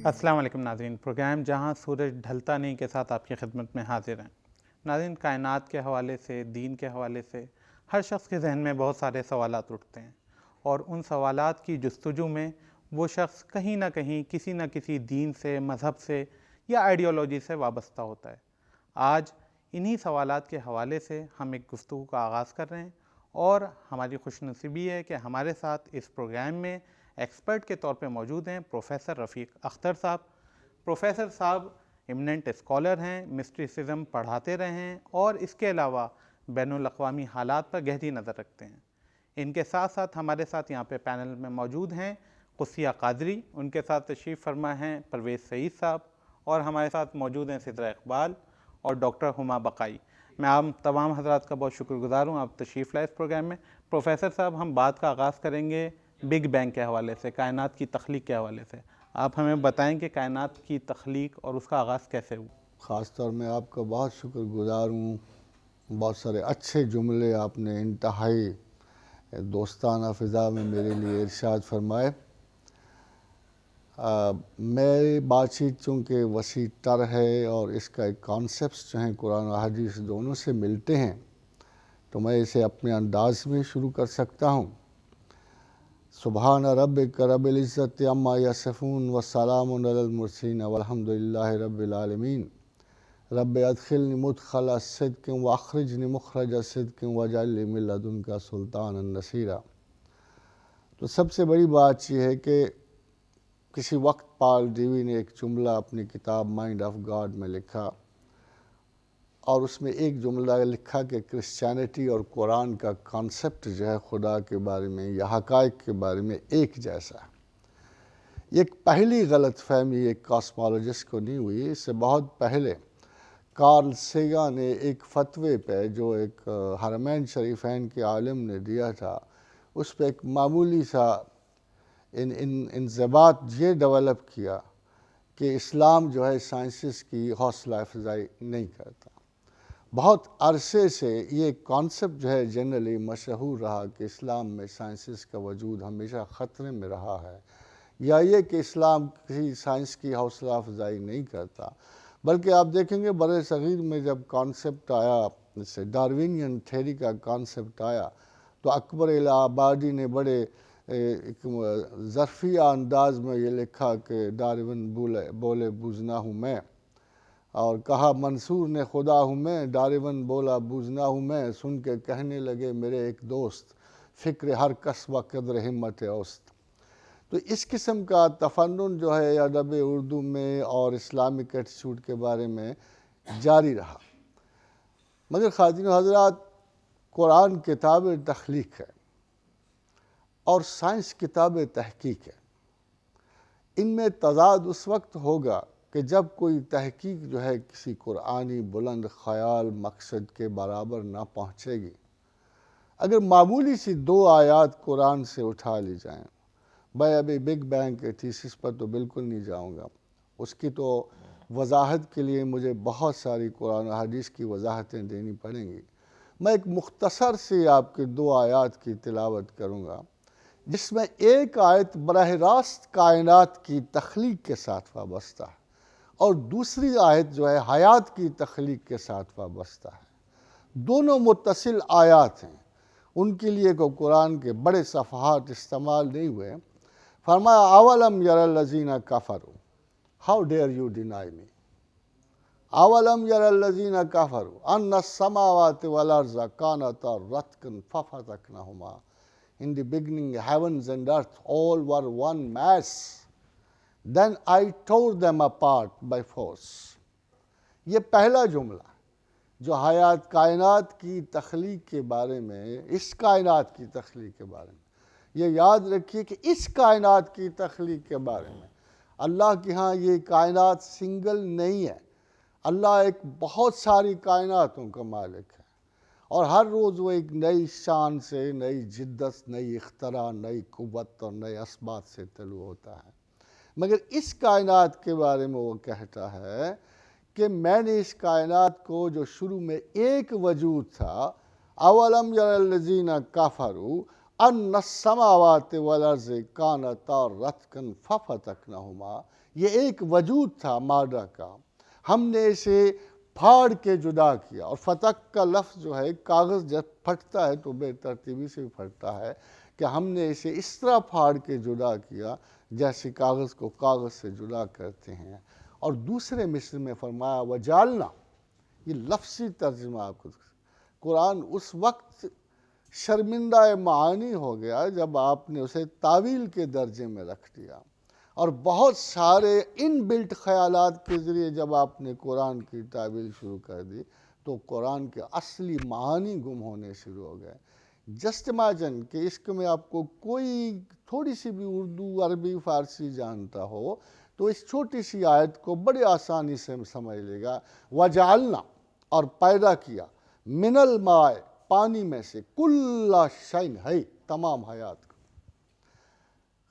السلام علیکم ناظرین، پروگرام جہاں سورج ڈھلتا نہیں کے ساتھ آپ کی خدمت میں حاضر ہیں۔ ناظرین، کائنات کے حوالے سے، دین کے حوالے سے ہر شخص کے ذہن میں بہت سارے سوالات اٹھتے ہیں، اور ان سوالات کی جستجو میں وہ شخص کہیں نہ کہیں کسی نہ کسی دین سے، مذہب سے یا آئیڈیالوجی سے وابستہ ہوتا ہے۔ آج انہی سوالات کے حوالے سے ہم ایک گفتگو کا آغاز کر رہے ہیں، اور ہماری خوش نصیبی ہے کہ ہمارے ساتھ اس پروگرام میں ایکسپرٹ کے طور پہ موجود ہیں پروفیسر رفیق اختر صاحب۔ پروفیسر صاحب ایمننٹ اسکالر ہیں، مسٹیسزم پڑھاتے رہے ہیں، اور اس کے علاوہ بین الاقوامی حالات پر گہری نظر رکھتے ہیں۔ ان کے ساتھ ساتھ ہمارے ساتھ یہاں پہ پینل میں موجود ہیں قدسیہ قادری، ان کے ساتھ تشریف فرما ہیں پرویز سعید صاحب، اور ہمارے ساتھ موجود ہیں سدرہ اقبال اور ڈاکٹر ہما بقائی۔ میں آپ تمام حضرات کا بہت شکر گزار ہوں، آپ تشریف لائے اس پروگرام میں۔ پروفیسر صاحب، ہم بات کا آغاز کریں گے بگ بینگ کے حوالے سے، کائنات کی تخلیق کے حوالے سے۔ آپ ہمیں بتائیں کہ کائنات کی تخلیق اور اس کا آغاز کیسے ہوا؟ خاص طور میں آپ کا بہت شکر گزار ہوں، بہت سارے اچھے جملے آپ نے انتہائی دوستانہ فضا میں میرے لیے ارشاد فرمائے۔ میری بات چیت چونکہ وسیع تر ہے اور اس کا ایک کانسیپٹس جو ہیں قرآن و حدیث دونوں سے ملتے ہیں، تو میں اسے اپنے انداز میں شروع کر سکتا ہوں۔ سبحان ربک رب العزت عما یصفون والسلام علی المرسلین والحمد للہ رب العالمین۔ رب ادخلنی مدخل صدق واخرجنی مخرج صدق واجعل لی من لدنک سلطانا نصیرا۔ تو سب سے بڑی بات یہ ہے کہ کسی وقت پال ڈیوی نے ایک جملہ اپنی کتاب مائنڈ آف گاڈ میں لکھا، اور اس میں ایک جملہ لکھا کہ کرسچینٹی اور قرآن کا کانسیپٹ جو ہے خدا کے بارے میں یا حقائق کے بارے میں ایک جیسا ہے۔ یہ ایک پہلی غلط فہمی ایک کاسمولوجسٹ کو نہیں ہوئی، اس سے بہت پہلے کارل سیگن نے ایک فتوے پہ جو ایک حرمین شریفین کے عالم نے دیا تھا، اس پہ ایک معمولی سا انضباط یہ ڈیولپ کیا کہ اسلام جو ہے سائنسز کی حوصلہ افزائی نہیں کرتا۔ بہت عرصے سے یہ کانسیپٹ جو ہے جنرلی مشہور رہا کہ اسلام میں سائنسز کا وجود ہمیشہ خطرے میں رہا ہے، یا یہ کہ اسلام کسی سائنس کی حوصلہ افزائی نہیں کرتا، بلکہ آپ دیکھیں گے بر صغیر میں جب کانسیپٹ آیا، جیسے ڈاروینین تھیری کا کانسیپٹ آیا، تو اکبر الہ آبادی نے بڑے ایک ظرفیہ انداز میں یہ لکھا کہ ڈاروین بولے بوزنا ہوں میں، اور کہا منصور نے خدا ہوں میں، ڈاروین بولا بوزنا ہوں میں، سن کے کہنے لگے میرے ایک دوست، فکر ہر کس و قدر ہمت اوست۔ تو اس قسم کا تفنن جو ہے ادب اردو میں اور اسلامک ایٹیچیوڈ کے بارے میں جاری رہا، مگر خواتین و حضرات، قرآن کتاب تخلیق ہے اور سائنس کتاب تحقیق ہے۔ ان میں تضاد اس وقت ہوگا کہ جب کوئی تحقیق جو ہے کسی قرآنی بلند خیال مقصد کے برابر نہ پہنچے گی۔ اگر معمولی سی 2 آیات قرآن سے اٹھا لی جائیں، میں ابھی بگ بینگ کے تھیسس پر تو بالکل نہیں جاؤں گا، اس کی تو وضاحت کے لیے مجھے بہت ساری قرآن و حدیث کی وضاحتیں دینی پڑیں گی۔ میں ایک مختصر سی آپ کے 2 آیات کی تلاوت کروں گا، جس میں ایک آیت براہ راست کائنات کی تخلیق کے ساتھ وابستہ ہے، اور دوسری آیت جو ہے حیات کی تخلیق کے ساتھ وابستہ ہے۔ دونوں متصل آیات ہیں، ان کے لیے کوئی قرآن کے بڑے صفحات استعمال نہیں ہوئے۔ فرمایا اولم یر الذین کفروا ہاؤ ڈیئر یو ڈینائی می، اولم یر الذین کفروا ان السماوات والارض کانتا رتقا ففتقناہما۔ In the beginning, heavens and earth all were one mass. Then I tore them apart by force. یہ پہلا جملہ جو حیات کائنات کی تخلیق کے بارے میں، اس کائنات کی تخلیق کے بارے میں، یہ یاد رکھیے کہ اس کائنات کی تخلیق کے بارے میں اللہ کے ہاں یہ کائنات سنگل نہیں ہے، اللہ ایک بہت ساری کائناتوں کا مالک ہے، اور ہر روز وہ ایک نئی شان سے، نئی جدت، نئی اختراع، نئی قوت اور نئے اسباب سے طلوع ہوتا ہے۔ مگر اس کائنات کے بارے میں وہ کہتا ہے کہ میں نے اس کائنات کو جو شروع میں ایک وجود تھا، اولم یر الذین کفروا ان السماوات والارض کانتا رتقا ففتقناہما، یہ ایک وجود تھا مادہ کا، ہم نے اسے پھاڑ کے جدا کیا. اور فتق کا لفظ جو ہے، کاغذ جب پھٹتا ہے تو بے ترتیبی سے پھٹتا ہے، کہ ہم نے اسے اس طرح پھاڑ کے جدا کیا جیسے کاغذ کو کاغذ سے جدا کرتے ہیں. اور دوسرے مصر میں فرمایا وجعلنا، یہ لفظی ترجمہ آپ کو. قرآن اس وقت شرمندہ معانی ہو گیا جب آپ نے اسے تعویل کے درجے میں رکھ دیا، اور بہت سارے ان بلٹ خیالات کے ذریعے جب آپ نے قرآن کی تعویل شروع کر دی تو قرآن کے اصلی معانی گم ہونے شروع ہو گئے. جسٹ امیجن کہ اس میں آپ کو کوئی تھوڑی سی بھی اردو، عربی، فارسی جانتا ہو تو اس چھوٹی سی آیت کو بڑی آسانی سے سمجھ لے گا. وجعلنا، اور پیدا کیا، من الماء، پانی میں سے، کل شیء، ہے تمام حیات کو.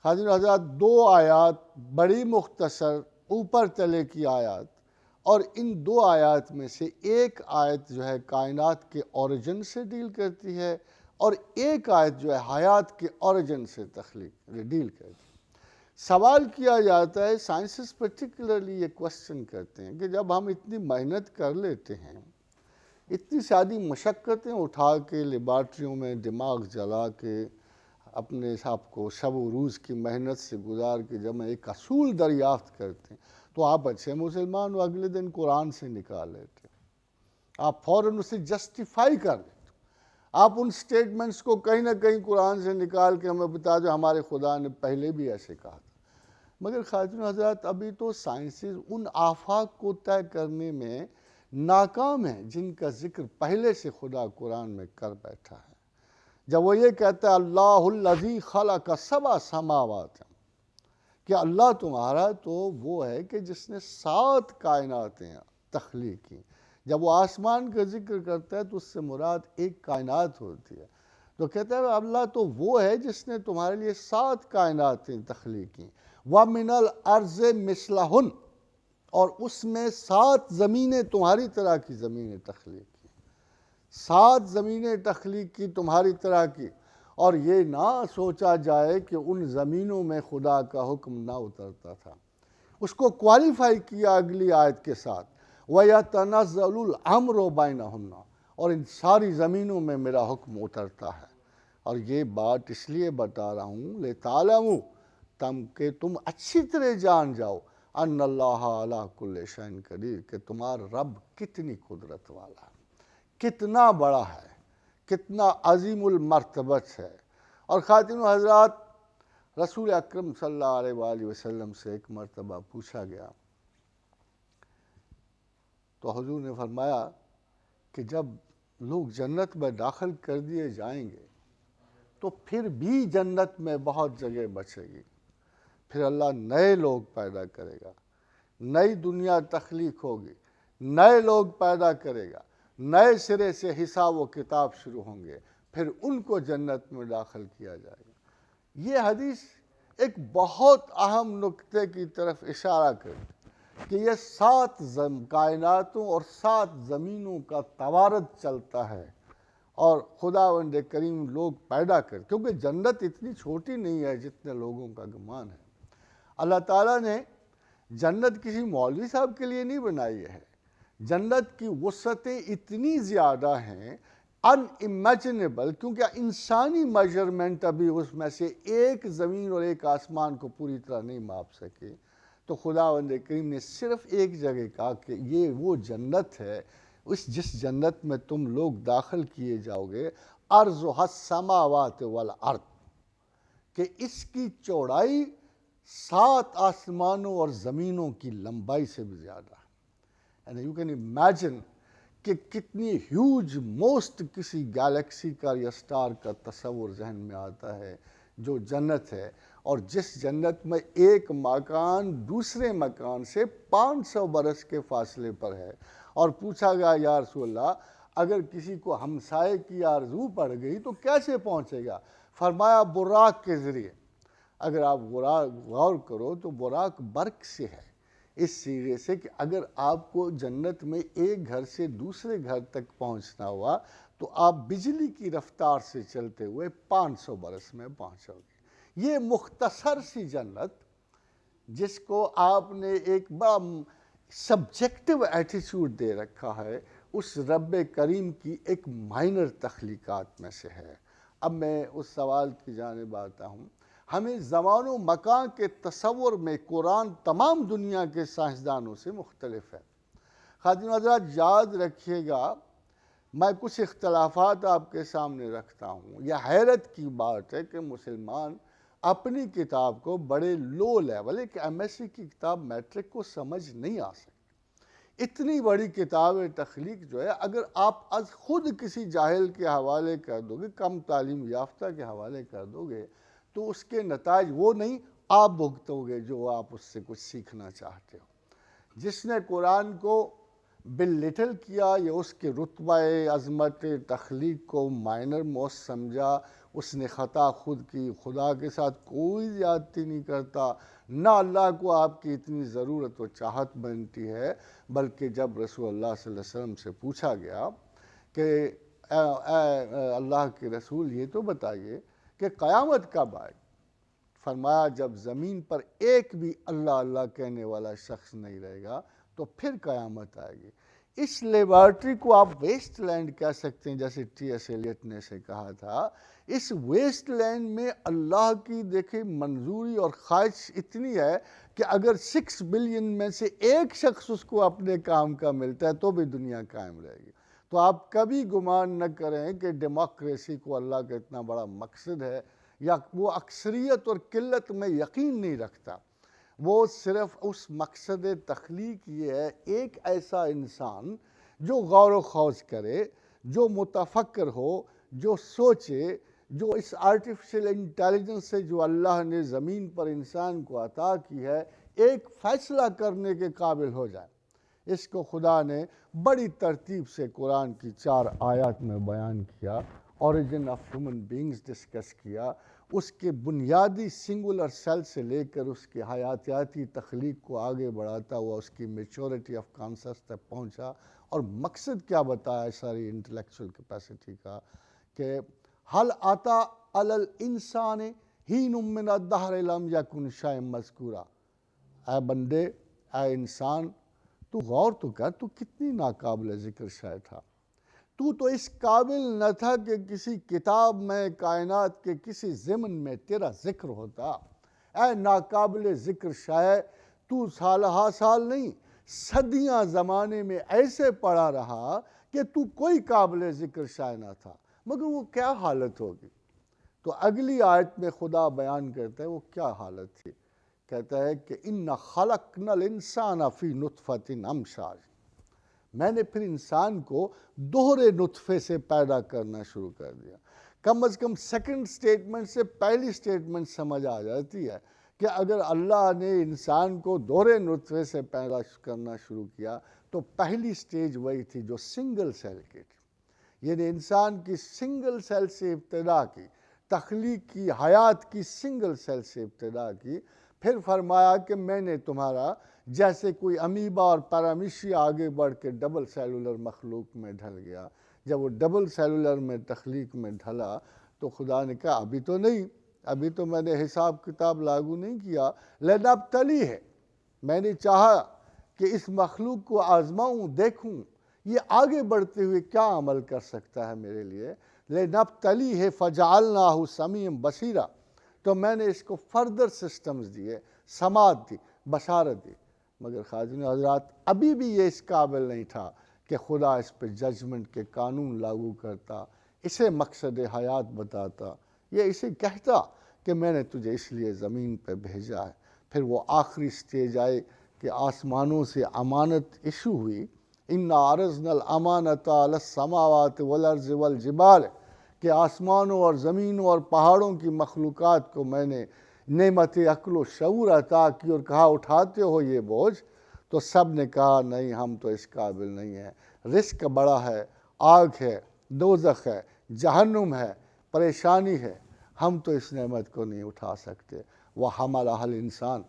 حاضرین حضرات، دو آیات بڑی مختصر اوپر چلے کی آیات، اور ان دو آیات میں سے ایک آیت جو ہے کائنات کے اوریجن سے ڈیل کرتی ہے، اور ایک آیت جو ہے حیات کے اوریجن سے ڈیل کرتی ہے. سوال کیا جاتا ہے، سائنسز پرٹیکولرلی یہ کوسچن کرتے ہیں کہ جب ہم اتنی محنت کر لیتے ہیں، اتنی ساری مشقتیں اٹھا کے لیبارٹریوں میں دماغ جلا کے اپنے آپ کو شب و روز کی محنت سے گزار کے جب ہم ایک اصول دریافت کرتے ہیں تو آپ اچھے مسلمان ہو، اگلے دن قرآن سے نکال لیتے، آپ فوراً اسے جسٹیفائی کر لیتے، آپ ان سٹیٹمنٹس کو کہیں نہ کہیں قرآن سے نکال کے ہمیں بتا دو ہمارے خدا نے پہلے بھی ایسے کہا تھا. مگر خاتون حضرات، ابھی تو سائنسز ان آفاق کو طے کرنے میں ناکام ہیں جن کا ذکر پہلے سے خدا قرآن میں کر بیٹھا ہے. جب وہ یہ کہتا ہے اللہ الذی خلق سبع سماوات، کہ اللہ تمہارا تو وہ ہے کہ جس نے 7 کائناتیں تخلیق کی. جب وہ آسمان کا ذکر کرتا ہے تو اس سے مراد ایک کائنات ہوتی ہے. تو کہتا ہے اللہ تو وہ ہے جس نے تمہارے لیے 7 کائناتیں تخلیق کی. وَمِنَ الْأَرْضِ مِثْلَهُنَّ، اور اس میں 7 زمینیں تمہاری طرح کی زمینیں تخلیق کی. 7 زمینیں تخلیق کی تمہاری طرح کی. اور یہ نہ سوچا جائے کہ ان زمینوں میں خدا کا حکم نہ اترتا تھا. اس کو کوالیفائی کیا اگلی آیت کے ساتھ، وَيَتَنَزَّلُ الْأَمْرُ بَيْنَهُنَّ، اور ان ساری زمینوں میں میرا حکم اترتا ہے. اور یہ بات اس لیے بتا رہا ہوں لِتَعْلَمُوا، کہ تم اچھی طرح جان جاؤ، ان اللہ علی کل شیء قدیر، کہ تمہارا رب کتنی قدرت والا ہے، کتنا بڑا ہے، کتنا عظیم المرتبت ہے. اور خاتون حضرات، رسول اکرم صلی اللہ علیہ وآلہ وسلم سے ایک مرتبہ پوچھا گیا تو حضور نے فرمایا کہ جب لوگ جنت میں داخل کر دیے جائیں گے تو پھر بھی جنت میں بہت جگہ بچے گی. پھر اللہ نئے لوگ پیدا کرے گا، نئی دنیا تخلیق ہوگی، نئے لوگ پیدا کرے گا، نئے سرے سے حساب و کتاب شروع ہوں گے، پھر ان کو جنت میں داخل کیا جائے گا. یہ حدیث ایک بہت اہم نقطے کی طرف اشارہ کرتی کہ یہ 7 کائناتوں اور 7 زمینوں کا توارد چلتا ہے، اور خداوند کریم لوگ پیدا کر، کیونکہ جنت اتنی چھوٹی نہیں ہے جتنے لوگوں کا گمان ہے. اللہ تعالیٰ نے جنت کسی مولوی صاحب کے لیے نہیں بنائی ہے. جنت کی وسعتیں اتنی زیادہ ہیں، ان امیجنیبل، کیونکہ انسانی میجرمنٹ ابھی اس میں سے ایک زمین اور ایک آسمان کو پوری طرح نہیں ماپ سکے. تو خداوند کریم نے صرف ایک جگہ کہا کہ یہ وہ جنت ہے، جس جنت میں تم لوگ داخل کیے جاؤ گے، ارضھا السماوات والارض، کہ اس کی چوڑائی 7 آسمانوں اور زمینوں کی لمبائی سے بھی زیادہ ہے. اینڈ یو کین امیجن کہ کتنی ہیوج موسٹ کسی گیلیکسی کا یا سٹار کا تصور ذہن میں آتا ہے جو جنت ہے، اور جس جنت میں ایک مکان دوسرے مکان سے 500 برس کے فاصلے پر ہے. اور پوچھا گیا یا رسول اللہ، اگر کسی کو ہمسائے کی آرزو پڑ گئی تو کیسے پہنچے گا؟ فرمایا براق کے ذریعے. اگر آپ غور کرو تو براق برق سے ہے، اس سیرے سے کہ اگر آپ کو جنت میں ایک گھر سے دوسرے گھر تک پہنچنا ہوا تو آپ بجلی کی رفتار سے چلتے ہوئے 500 برس میں پہنچو گے۔ یہ مختصر سی جنت جس کو آپ نے ایک بڑا سبجیکٹو ایٹیچیوڈ دے رکھا ہے، اس رب کریم کی ایک مائنر تخلیقات میں سے ہے۔ اب میں اس سوال کی جانب آتا ہوں۔ ہمیں زمان و مکان کے تصور میں قرآن تمام دنیا کے سائنسدانوں سے مختلف ہے۔ خاتون حضرات یاد رکھیے گا، میں کچھ اختلافات آپ کے سامنے رکھتا ہوں۔ یہ حیرت کی بات ہے کہ مسلمان اپنی کتاب کو بڑے لو لیول، ایک ایم ایس سی کی کتاب میٹرک کو سمجھ نہیں آ سکتی۔ اتنی بڑی کتاب تخلیق جو ہے، اگر آپ از خود کسی جاہل کے حوالے کر دو گے، کم تعلیم یافتہ کے حوالے کر دو گے، تو اس کے نتائج وہ نہیں آپ بھگتو گے جو آپ اس سے کچھ سیکھنا چاہتے ہو۔ جس نے قرآن کو باللٹل کیا یا اس کے رتبہ عظمت تخلیق کو مائنر موسٹ سمجھا، اس نے خطا خود کی۔ خدا کے ساتھ کوئی زیادتی نہیں کرتا، نہ اللہ کو آپ کی اتنی ضرورت و چاہت بنتی ہے۔ بلکہ جب رسول اللہ صلی اللہ علیہ وسلم سے پوچھا گیا کہ اے اللہ کے رسول یہ تو بتائیے کہ قیامت کب آئے، فرمایا جب زمین پر ایک بھی اللہ اللہ کہنے والا شخص نہیں رہے گا تو پھر قیامت آئے گی۔ اس لیبارٹری کو آپ ویسٹ لینڈ کہہ سکتے ہیں، جیسے ٹی ایس ایلیٹ نے سے کہا تھا۔ اس ویسٹ لینڈ میں اللہ کی دیکھیں منظوری اور خواہش اتنی ہے کہ اگر 6 بلین میں سے ایک شخص اس کو اپنے کام کا ملتا ہے تو بھی دنیا قائم رہے گی۔ تو آپ کبھی گمان نہ کریں کہ ڈیموکریسی کو اللہ کا اتنا بڑا مقصد ہے، یا وہ اکثریت اور قلت میں یقین نہیں رکھتا۔ وہ صرف اس مقصد تخلیق یہ ہے، ایک ایسا انسان جو غور و خوض کرے، جو متفکر ہو، جو سوچے، جو اس آرٹیفیشل انٹیلیجنس سے جو اللہ نے زمین پر انسان کو عطا کی ہے، ایک فیصلہ کرنے کے قابل ہو جائے۔ اس کو خدا نے بڑی ترتیب سے قرآن کی 4 آیات میں بیان کیا۔ Origin of human beings discuss کیا، اس کے بنیادی سنگولر سیل سے لے کر اس کی حیاتیاتی تخلیق کو آگے بڑھاتا ہوا اس کی میچورٹی آف کانسس تک پہنچا۔ اور مقصد کیا بتایا ساری انٹلیکچوئل کیپیسٹی کا، کہ حل آتا علی الانسان حین من الدہر لم یکن شیئا مذکورا۔ اے بندے، اے انسان، تو غور تو کر، تو کتنی ناقابل ذکر شے تھا۔ تو اس قابل نہ تھا کہ کسی کتاب میں کائنات کے کسی ضمن میں تیرا ذکر ہوتا۔ اے ناقابل ذکر شے، تو سال ہا سال نہیں، صدیاں زمانے میں ایسے پڑا رہا کہ تو کوئی قابل ذکر شے نہ تھا، مگر وہ کیا حالت ہوگی؟ تو اگلی آیت میں خدا بیان کرتا ہے وہ کیا حالت تھی۔ کہتا ہے کہ اِنَّا خَلَقْنَا الْإِنسَانَ فِي نُطْفَةٍ أَمْشَاجٍ، میں نے پھر انسان کو دوہرے نطفے سے پیدا کرنا شروع کر دیا۔ کم از کم سیکنڈ سٹیٹمنٹ سے پہلی سٹیٹمنٹ سمجھ آ جاتی ہے کہ اگر اللہ نے انسان کو دوہرے نطفے سے پیدا کرنا شروع کیا تو پہلی سٹیج وہی تھی جو سنگل سیل کی تھی، یعنی انسان کی سنگل سیل سے ابتدا کی، تخلیق کی، حیات کی سنگل سیل سے ابتدا کی۔ پھر فرمایا کہ میں نے تمہارا جیسے کوئی امیبا اور پیرامیشیا آگے بڑھ کے ڈبل سیلولر مخلوق میں ڈھل گیا۔ جب وہ ڈبل سیلولر میں تخلیق میں ڈھلا تو خدا نے کہا ابھی تو نہیں، ابھی تو میں نے حساب کتاب لاگو نہیں کیا، لنبتلی ہے، میں نے چاہا کہ اس مخلوق کو آزماؤں، دیکھوں یہ آگے بڑھتے ہوئے کیا عمل کر سکتا ہے میرے لیے۔ لنبتلی ہے فجعلناہ سمیعا بصیرا، تو میں نے اس کو فردر سسٹمز دیے، سماعت دی، بشارت دی۔ مگر خواجین حضرات ابھی بھی یہ اس قابل نہیں تھا کہ خدا اس پہ ججمنٹ کے قانون لاگو کرتا، اسے مقصد حیات بتاتا، یہ اسے کہتا کہ میں نے تجھے اس لیے زمین پہ بھیجا ہے۔ پھر وہ آخری سٹیج آئے کہ آسمانوں سے امانت ایشو ہوئی۔ اِنَّا عَرَضْنَا الْأَمَانَةَ عَلَى السَّمَاوَاتِ وَالْأَرْضِ وَالْجِبَالِ، کہ آسمانوں اور زمینوں اور پہاڑوں کی مخلوقات کو میں نے نعمت عقل و شعور عطا کی اور کہا اٹھاتے ہو یہ بوجھ، تو سب نے کہا نہیں ہم تو اس قابل نہیں ہیں، رزق بڑا ہے، آگ ہے، دوزخ ہے، جہنم ہے، پریشانی ہے، ہم تو اس نعمت کو نہیں اٹھا سکتے۔ وَحَمَلَهَا الْإِنسان،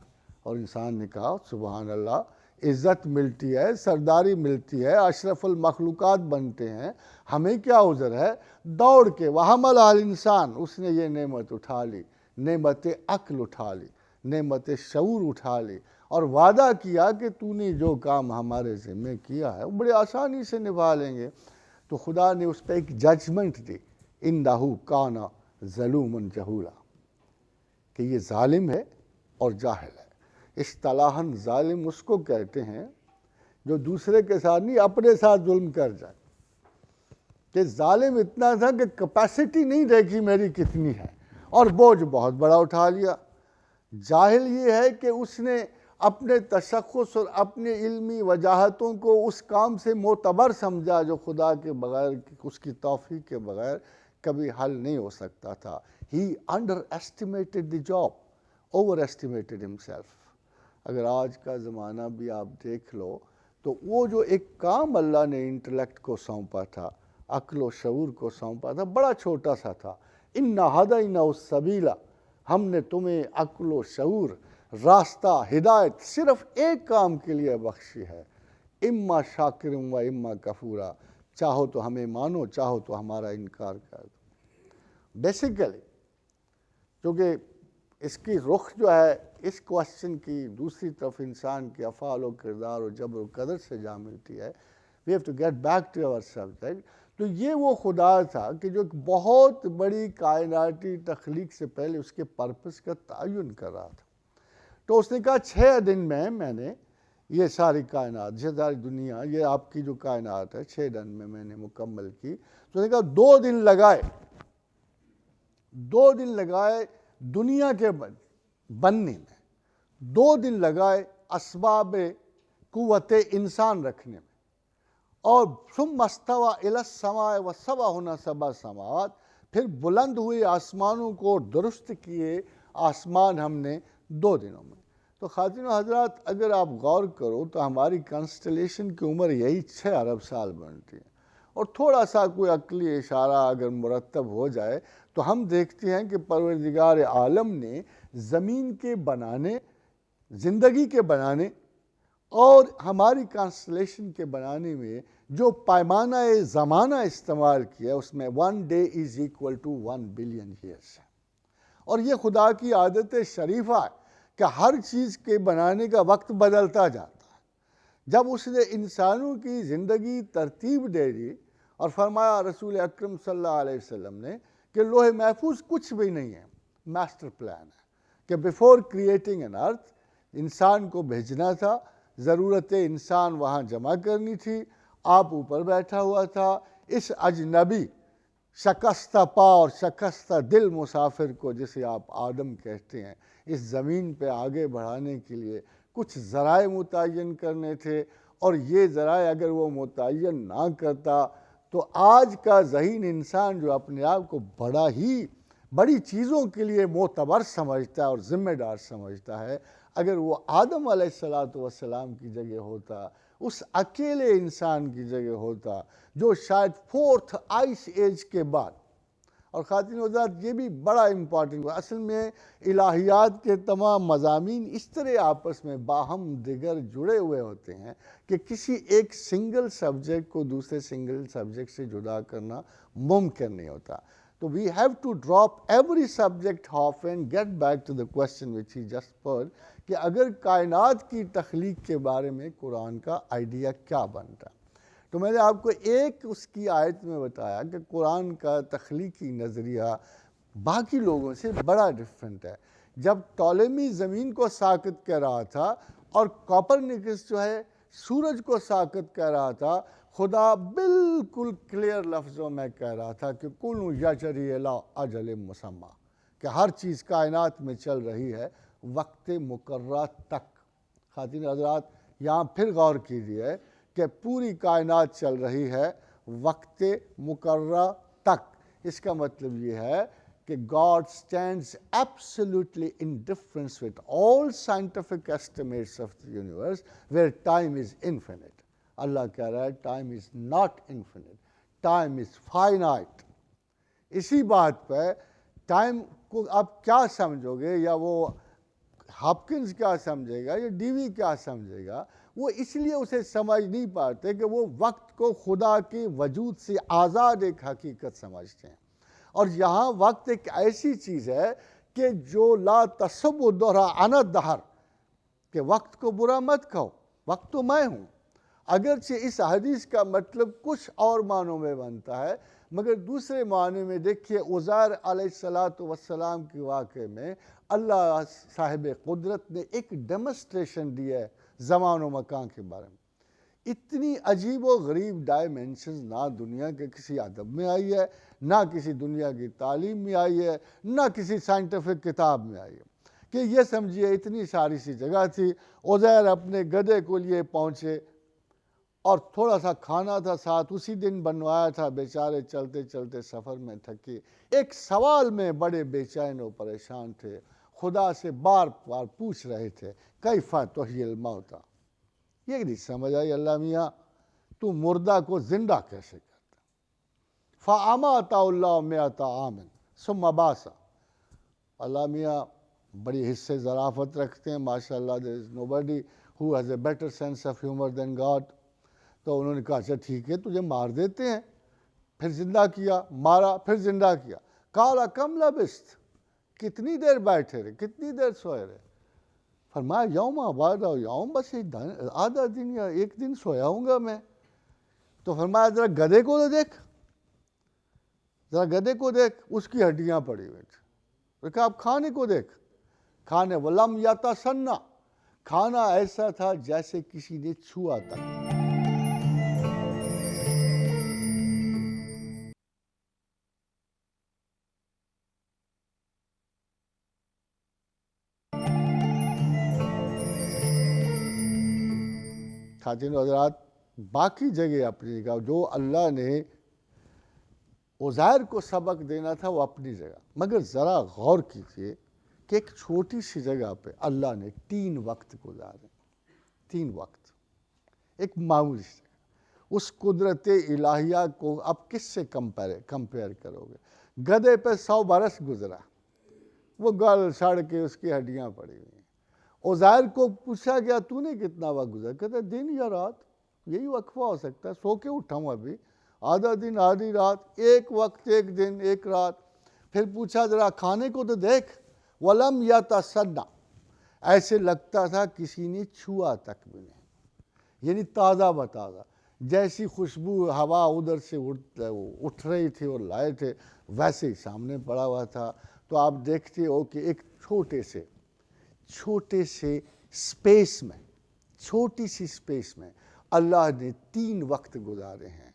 اور انسان نے کہا سبحان اللہ، عزت ملتی ہے، سرداری ملتی ہے، اشرف المخلوقات بنتے ہیں، ہمیں کیا عذر ہے؟ دوڑ کے وحمل الانسان، اس نے یہ نعمت اٹھا لی، نعمت عقل اٹھا لی، نعمت شعور اٹھا لی، اور وعدہ کیا کہ تو نے جو کام ہمارے ذمہ کیا ہے وہ بڑے آسانی سے نبھا لیں گے۔ تو خدا نے اس پہ ایک ججمنٹ دی، انہو کان ظلوما جہولا، کہ یہ ظالم ہے اور جاہل ہے۔ اصطلاحاً ظالم اس کو کہتے ہیں جو دوسرے کے ساتھ نہیں اپنے ساتھ ظلم کر جائے، کہ ظالم اتنا تھا کہ کیپیسٹی نہیں دیکھی میری کتنی ہے اور بوجھ بہت بڑا اٹھا لیا۔ جاہل یہ ہے کہ اس نے اپنے تشخص اور اپنے علمی وجاہتوں کو اس کام سے معتبر سمجھا جو خدا کے بغیر، اس کی توفیق کے بغیر کبھی حل نہیں ہو سکتا تھا۔ He underestimated the job, overestimated himself۔ اگر آج کا زمانہ بھی آپ دیکھ لو تو وہ جو ایک کام اللہ نے انٹلیکٹ کو سونپا تھا، عقل و شعور کو سونپا تھا، بڑا چھوٹا سا تھا۔ اِنَّا هَدَيْنَاهُ السَّبِيلَ، ہم نے تمہیں عقل و شعور، راستہ، ہدایت صرف ایک کام کے لیے بخشی ہے، اما شاکر و اما کفورا، چاہو تو ہمیں مانو، چاہو تو ہمارا انکار کر دو۔ بیسیکلی کیونکہ اس کی رخ جو ہے اس کوشچن کی دوسری طرف انسان کے افعال و کردار و جبر و قدر سے جا ملتی ہے۔ We have to get back to our subject۔ تو یہ وہ خدا تھا کہ جو ایک بہت بڑی کائناتی تخلیق سے پہلے اس کے پرپس کا تعین کر رہا تھا۔ تو اس نے کہا 6 دن میں نے یہ ساری کائنات، یہ ساری دنیا، یہ آپ کی جو کائنات ہے 6 دن میں نے مکمل کی۔ تو اس نے کہا 2 دن لگائے، 2 دن لگائے دنیا کے بننے میں، 2 دن لگائے اسباب قوت انسان رکھنے میں، اور ثم استوى الى السماء وسواهن 7 سماوات، پھر بلند ہوئے آسمانوں کو درست کیے آسمان ہم نے 2 دنوں میں۔ تو خواتین و حضرات اگر آپ غور کرو تو ہماری کانسٹلیشن کی عمر یہی 6 ارب سال بنتی ہے، اور تھوڑا سا کوئی عقلی اشارہ اگر مرتب ہو جائے تو ہم دیکھتے ہیں کہ پروردگار عالم نے زمین کے بنانے، زندگی کے بنانے اور ہماری کانسٹلیشن کے بنانے میں جو پیمانہ زمانہ استعمال کیا اس میں 1 day is equal to 1 billion years ہے۔ اور یہ خدا کی عادت شریفہ ہے کہ ہر چیز کے بنانے کا وقت بدلتا جاتا ہے۔ جب اس نے انسانوں کی زندگی ترتیب دے دی اور فرمایا رسول اکرم صلی اللہ علیہ وسلم نے کہ لوح محفوظ کچھ بھی نہیں ہے، ماسٹر پلان ہے، کہ بیفور کریٹنگ این ارتھ انسان کو بھیجنا تھا، ضرورت انسان وہاں جمع کرنی تھی، آپ اوپر بیٹھا ہوا تھا، اس اجنبی شکستہ پا اور شکستہ دل مسافر کو جسے آپ آدم کہتے ہیں اس زمین پہ آگے بڑھانے کے لیے کچھ ذرائع متعین کرنے تھے، اور یہ ذرائع اگر وہ متعین نہ کرتا تو آج کا ذہین انسان جو اپنے آپ کو بڑی چیزوں کے لیے معتبر سمجھتا ہے اور ذمہ دار سمجھتا ہے، اگر وہ آدم علیہ السلام کی جگہ ہوتا، اس اکیلے انسان کی جگہ ہوتا جو شاید 4th آئس ایج کے بعد، اور خواتین و حضرات یہ بھی بڑا امپورٹنٹ ہے، اصل میں الہیات کے تمام مضامین اس طرح آپس میں باہم دیگر جڑے ہوئے ہوتے ہیں کہ کسی ایک سنگل سبجیکٹ کو دوسرے سنگل سبجیکٹ سے جدا کرنا ممکن نہیں ہوتا۔ تو we have to drop every subject half and get back to the question which he just put، کہ اگر کائنات کی تخلیق کے بارے میں قرآن کا آئیڈیا کیا بنتا۔ تو میں نے آپ کو ایک اس کی آیت میں بتایا کہ قرآن کا تخلیقی نظریہ باقی لوگوں سے بڑا ڈیفرنٹ ہے۔ جب ٹولمی زمین کو ساقط کہہ رہا تھا اور کوپرنیکس جو ہے سورج کو ساقط کہہ رہا تھا، خدا بالکل کلیئر لفظوں میں کہہ رہا تھا کہ کل یجری الی اجل مسمی، کہ ہر چیز کائنات میں چل رہی ہے وقت مقررہ تک۔ خواتین حضرات یہاں پھر غور کیجیے کہ پوری کائنات چل رہی ہے وقت مقررہ تک۔ اس کا مطلب یہ ہے کہ God stands absolutely in difference with all scientific estimates of the universe where time is infinite۔ اللہ کہہ رہا ہے time is not infinite، time is finite۔ اسی بات پہ ٹائم کو آپ کیا سمجھو گے، یا وہ ہاپکنز کیا سمجھے گا یا ڈیوی کیا سمجھے گا، وہ اس لیے اسے سمجھ نہیں پاتے کہ وہ وقت کو خدا کے وجود سے آزاد ایک حقیقت سمجھتے ہیں. اور یہاں وقت ایک ایسی چیز ہے کہ جو لا تسب الدہر انا الدہر، کہ وقت کو برا مت کہو، وقت تو میں ہوں. اگرچہ اس حدیث کا مطلب کچھ اور معنوں میں بنتا ہے، مگر دوسرے معنی میں دیکھیے عزیر علیہ السلام کے واقعے میں اللہ صاحب قدرت نے ایک ڈیمونسٹریشن دی ہے زمان و مکان کے بارے میں. اتنی عجیب و غریب ڈائمنشنز نہ دنیا کے کسی ادب میں آئی ہے، نہ کسی دنیا کی تعلیم میں آئی ہے، نہ کسی سائنٹیفک کتاب میں آئی ہے. کہ یہ سمجھیے اتنی ساری سی جگہ تھی، عزیر اپنے گدھے کو لیے پہنچے اور تھوڑا سا کھانا تھا ساتھ، اسی دن بنوایا تھا، بیچارے چلتے چلتے سفر میں تھکے، ایک سوال میں بڑے بے چین و پریشان تھے، خدا سے بار بار پوچھ رہے تھے کیف تحیی الموت. یہ نہیں سمجھ آئی اللہ میاں تو مردہ کو زندہ کیسے کرتا. فَأَمَاتَهُ اللَّهُ مِئَةَ عَامٍ ثُمَّ بَعَثَهُ. اللہ میاں بڑی حس سے ظرافت رکھتے ہیں ماشاءاللہ. there is nobody who has a better sense of humor than God. تو انہوں نے کہا اچھا ٹھیک ہے تجھے مار دیتے ہیں. پھر زندہ کیا، مارا، پھر زندہ کیا. قَالَ كَمْ لَبِثْتَ. کتنی دیر بیٹھے رہے، کتنی دیر سوئے رہے. فرمایا یوم بعد یوم، بس آدھا دن یا ایک دن سویا ہوں گا میں. تو فرمایا ذرا گدھے کو تو دیکھ، ذرا گدھے کو دیکھ، اس کی ہڈیاں پڑی ہوئی تھیں. کہا اب کھانے کو دیکھ، کھانے ولم یتسنہ، کھانا ایسا تھا جیسے کسی نے چھوا تک. خاتین و حضرات، باقی جگہ اپنی جگہ، جو اللہ نے عزیر کو سبق دینا تھا وہ اپنی جگہ. مگر ذرا غور کیجیے کہ ایک چھوٹی سی جگہ پہ اللہ نے 3 وقت گزارے. 3 وقت، ایک معمولی سی جگہ. اس قدرت الہیہ کو اب کس سے کمپیئر کرو گے؟ گدھے پہ 100 برس گزرا، وہ گل سڑ کے اس کی ہڈیاں پڑی ہوئی. عزیر کو پوچھا گیا تو نے کتنا وقت گزرا؟ کہتا دن یا رات، یہی وقفہ ہو سکتا ہے، سو کے اٹھا ہوں ابھی، آدھا دن آدھی رات، ایک وقت ایک دن ایک رات. پھر پوچھا ذرا کھانے کو تو دیکھ، وَلَمْ يَتَسَنَّ، ایسے لگتا تھا کسی نے چھوا تک بھی نہیں. یعنی تازہ بتازہ، جیسی خوشبو ہوا ادھر سے اٹھ رہی تھی اور لائے تھے ویسے ہی سامنے پڑا ہوا تھا. تو آپ دیکھتے ہو کہ ایک چھوٹے سے سپیس میں، چھوٹی سی سپیس میں اللہ نے 3 وقت گزارے ہیں.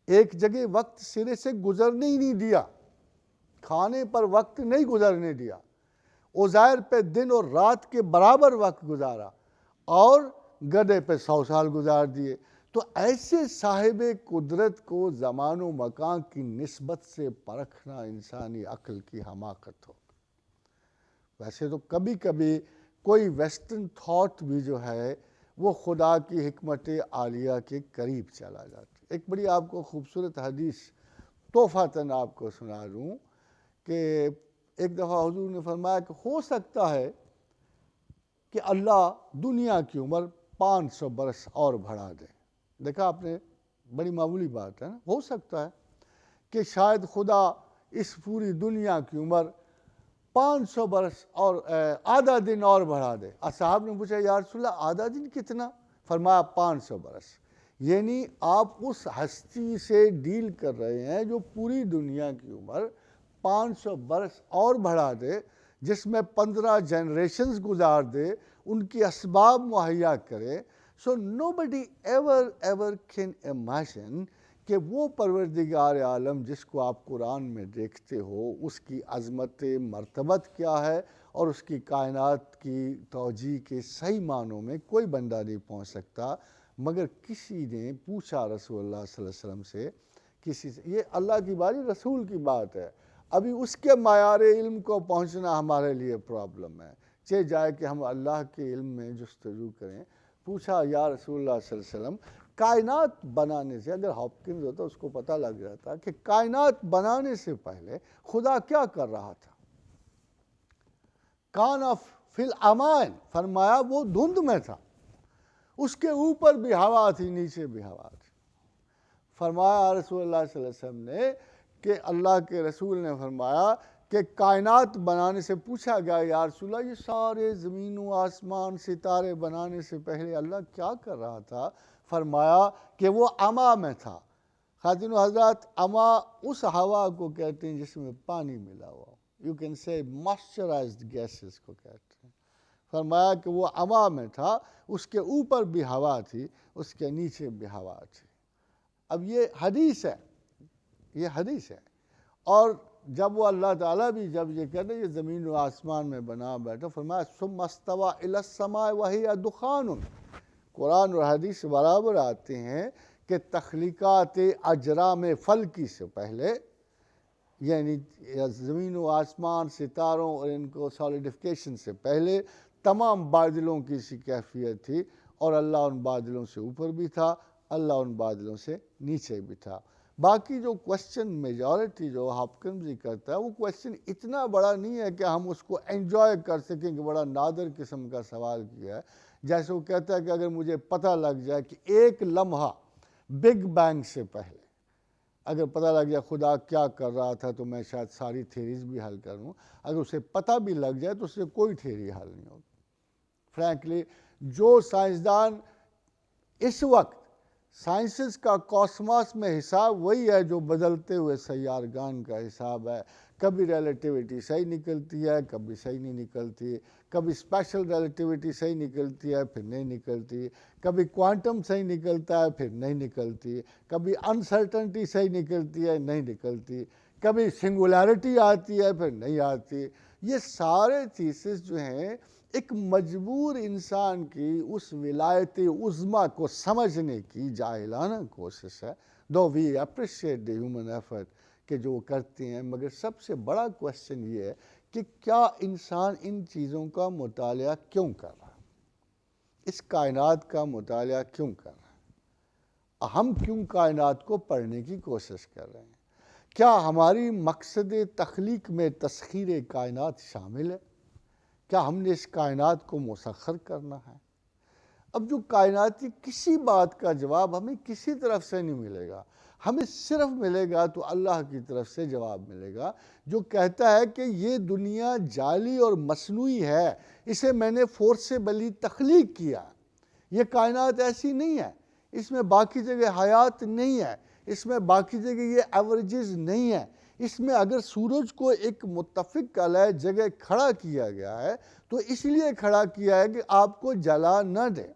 ایک جگہ وقت سرے سے گزرنے ہی نہیں دیا، کھانے پر وقت نہیں گزرنے دیا. عزیر پہ دن اور رات کے برابر وقت گزارا اور گدھے پہ 100 سال گزار دیے. تو ایسے صاحب قدرت کو زمان و مکان کی نسبت سے پرکھنا انسانی عقل کی حماقت ہو. ویسے تو کبھی کبھی کوئی ویسٹرن تھاٹ بھی جو ہے وہ خدا کی حکمت عالیہ کے قریب چلا جاتا. ایک بڑی آپ کو خوبصورت حدیث تحفۃً آپ کو سنا دوں کہ ایک دفعہ حضور نے فرمایا کہ ہو سکتا ہے کہ اللہ دنیا کی عمر 500 برس اور بڑھا دے. دیکھا آپ نے، بڑی معمولی بات ہے نا. ہو سکتا ہے کہ شاید خدا اس پوری دنیا کی عمر 500 برس اور آدھا دن اور بڑھا دے. اصحاب نے پوچھا یا رسول اللہ آدھا دن کتنا؟ فرمایا 500 برس. یعنی آپ اس ہستی سے ڈیل کر رہے ہیں جو پوری دنیا کی عمر 500 برس اور بڑھا دے، جس میں 15 جنریشنز گزار دے، ان کی اسباب مہیا کرے. So nobody ever can imagine کہ وہ پروردگار عالم جس کو آپ قرآن میں دیکھتے ہو، اس کی عظمت مرتبت کیا ہے اور اس کی کائنات کی توجیہ کے صحیح معنوں میں کوئی بندہ نہیں پہنچ سکتا. مگر کسی نے پوچھا رسول اللہ صلی اللہ علیہ وسلم سے، کسی سے، یہ اللہ کی بات، رسول کی بات ہے، ابھی اس کے معیار علم کو پہنچنا ہمارے لیے پرابلم ہے. چاہے جائے کہ ہم اللہ کے علم میں جستجو کریں. پوچھا یا رسول اللہ صلی اللہ علیہ وسلم، کائنات بنانے سے، اگر ہاپکنز ہوتا اس کو پتہ لگ جاتا کہ کائنات بنانے سے پہلے خدا کیا کر رہا تھا. کان فی الامان، فرمایا وہ دھند میں تھا، اس کے اوپر بھی ہوا تھی، نیچے بھی ہوا تھی۔ فرمایا رسول اللہ صلی اللہ علیہ وسلم نے کہ اللہ کے رسول نے فرمایا کہ کائنات بنانے سے پوچھا گیا یا رسول اللہ یہ سارے زمین و آسمان ستارے بنانے سے پہلے اللہ کیا کر رہا تھا؟ فرمایا کہ وہ اما میں تھا۔ خواتین و حضرات، اما اس ہوا کو کہتے ہیں جس میں پانی ملا ہوا، یو کین سے موئسچرائزڈ گیسز کو کہتے ہیں۔ فرمایا کہ وہ اما میں تھا، اس کے اوپر بھی ہوا تھی، اس کے نیچے بھی ہوا تھی۔ اب یہ حدیث ہے، یہ حدیث ہے۔ اور جب وہ اللہ تعالیٰ بھی جب یہ کہتے ہیں یہ زمین و آسمان میں بنا بیٹھا، فرمایا ثم استوى الى السماء وهي دخان۔ قرآن اور حدیث برابر آتے ہیں کہ تخلیقات اجرام فلکی سے پہلے، یعنی زمین و آسمان، ستاروں اور ان کو سالیڈیفیکیشن سے پہلے تمام بادلوں کی سی کیفیت تھی، اور اللہ ان بادلوں سے اوپر بھی تھا، اللہ ان بادلوں سے نیچے بھی تھا۔ باقی جو کوشچن میجورٹی جو ہاپکنز کرتا ہے، وہ کوشچن اتنا بڑا نہیں ہے کہ ہم اس کو انجوائے کر سکیں کہ بڑا نادر قسم کا سوال کیا ہے۔ جیسے وہ کہتا ہے کہ اگر مجھے پتہ لگ جائے کہ ایک لمحہ بگ بینگ سے پہلے اگر پتہ لگ جائے خدا کیا کر رہا تھا تو میں شاید ساری تھیریز بھی حل کر لوں۔ اگر اسے پتہ بھی لگ جائے تو اس سے کوئی تھیری حل نہیں ہوگی۔ فرینکلی جو سائنسدان اس وقت سائنسز کا کاسماس میں حساب وہی ہے جو بدلتے ہوئے سیارگان کا حساب ہے۔ کبھی ریلیٹیوٹی صحیح نکلتی ہے، کبھی صحیح نہیں نکلتی، کبھی اسپیشل ریلیٹیوٹی صحیح نکلتی ہے پھر نہیں نکلتی، کبھی کوانٹم صحیح نکلتا ہے پھر نہیں نکلتی، کبھی انسرٹنٹی صحیح نکلتی ہے نہیں نکلتی، کبھی سنگولیرٹی آتی ہے پھر نہیں آتی۔ یہ سارے تھیسز جو ہیں ایک مجبور انسان کی اس ولایت عظمیٰ کو سمجھنے کی جاہلانہ کوشش ہے۔ Do we appreciate the human effort کہ جو وہ کرتے ہیں، مگر سب سے بڑا کوشچن یہ ہے کہ کیا انسان ان چیزوں کا مطالعہ کیوں کر رہا ہے؟ اس کائنات کا مطالعہ کیوں کر رہا ہے؟ ہم کیوں کائنات کو پڑھنے کی کوشش کر رہے ہیں؟ کیا ہماری مقصد تخلیق میں تسخیر کائنات شامل ہے؟ کیا ہم نے اس کائنات کو مسخر کرنا ہے؟ اب جو کائناتی کسی بات کا جواب ہمیں کسی طرف سے نہیں ملے گا، ہمیں صرف ملے گا تو اللہ کی طرف سے جواب ملے گا، جو کہتا ہے کہ یہ دنیا جعلی اور مصنوعی ہے، اسے میں نے فورسیبلی تخلیق کیا۔ یہ کائنات ایسی نہیں ہے، اس میں باقی جگہ حیات نہیں ہے، اس میں باقی جگہ یہ ایوریجز نہیں ہے۔ اس میں اگر سورج کو ایک متفق علیہ جگہ کھڑا کیا گیا ہے تو اس لیے کھڑا کیا ہے کہ آپ کو جلا نہ دے۔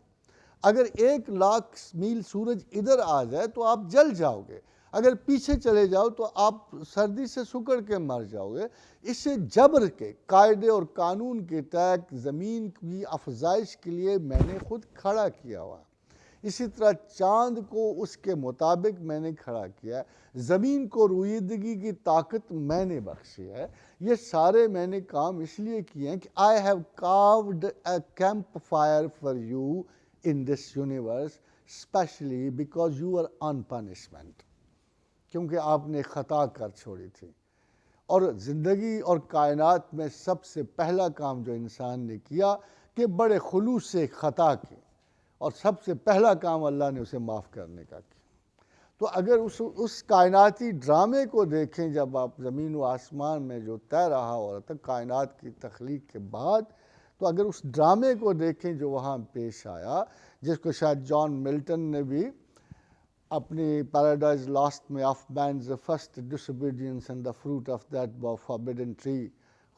اگر 1,00,000 میل سورج ادھر آ جائے تو آپ جل جاؤ گے، اگر پیچھے چلے جاؤ تو آپ سردی سے سکڑ کے مر جاؤ گے۔ اسے جبر کے قاعدے اور قانون کے تحت زمین کی افزائش کے لیے میں نے خود کھڑا کیا ہوا ہے۔ اسی طرح چاند کو اس کے مطابق میں نے کھڑا کیا ہے، زمین کو رویدگی کی طاقت میں نے بخشی ہے۔ یہ سارے میں نے کام اس لیے کیے ہیں کہ I have carved a campfire for you in this universe especially because you are on punishment، کیونکہ آپ نے خطا کر چھوڑی تھی۔ اور زندگی اور کائنات میں سب سے پہلا کام جو انسان نے کیا کہ بڑے خلوص سے خطا کی، اور سب سے پہلا کام اللہ نے اسے معاف کرنے کا کیا۔ تو اگر اس کائناتی ڈرامے کو دیکھیں، جب آپ زمین و آسمان میں جو طے رہا ہو رہا تھا کائنات کی تخلیق کے بعد، تو اگر اس ڈرامے کو دیکھیں جو وہاں پیش آیا، جس کو شاید جان ملٹن نے بھی اپنی پیراڈائز لاسٹ میں of Man's the first disobedience and the fruit of that forbidden tree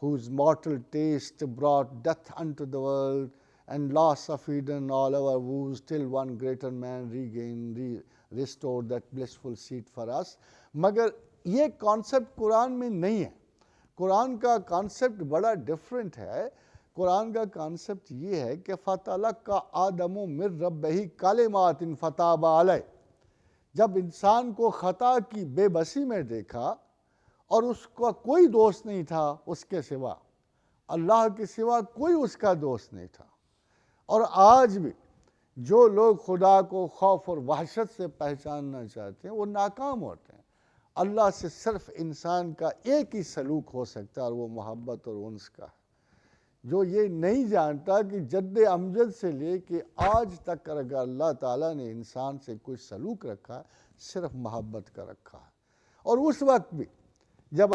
whose mortal taste brought death unto the world and loss of Eden all our woes till one greater man restored that blissful seat for us۔ مگر یہ concept قرآن میں نہیں ہے۔ قرآن کا concept بڑا different ہے۔ قرآن کا concept یہ ہے کہ فَتَلَقَّىٰ آدَمُ مِن رَبِّهِ كَلِمَاتٍ فَتَابَ عَلَيْهِ۔ جب انسان کو خطا کی بے بسی میں دیکھا اور اس کا کوئی دوست نہیں تھا اس کے سوا، اللہ کے سوا کوئی اس کا دوست نہیں تھا، اور آج بھی جو لوگ خدا کو خوف اور وحشت سے پہچاننا چاہتے ہیں وہ ناکام ہوتے ہیں۔ اللہ سے صرف انسان کا ایک ہی سلوک ہو سکتا ہے اور وہ محبت اور انس کا ہے۔ جو یہ نہیں جانتا کہ جد امجد سے لے کے آج تک اگر اللہ تعالیٰ نے انسان سے کوئی سلوک رکھا ہے صرف محبت کا رکھا ہے، اور اس وقت بھی جب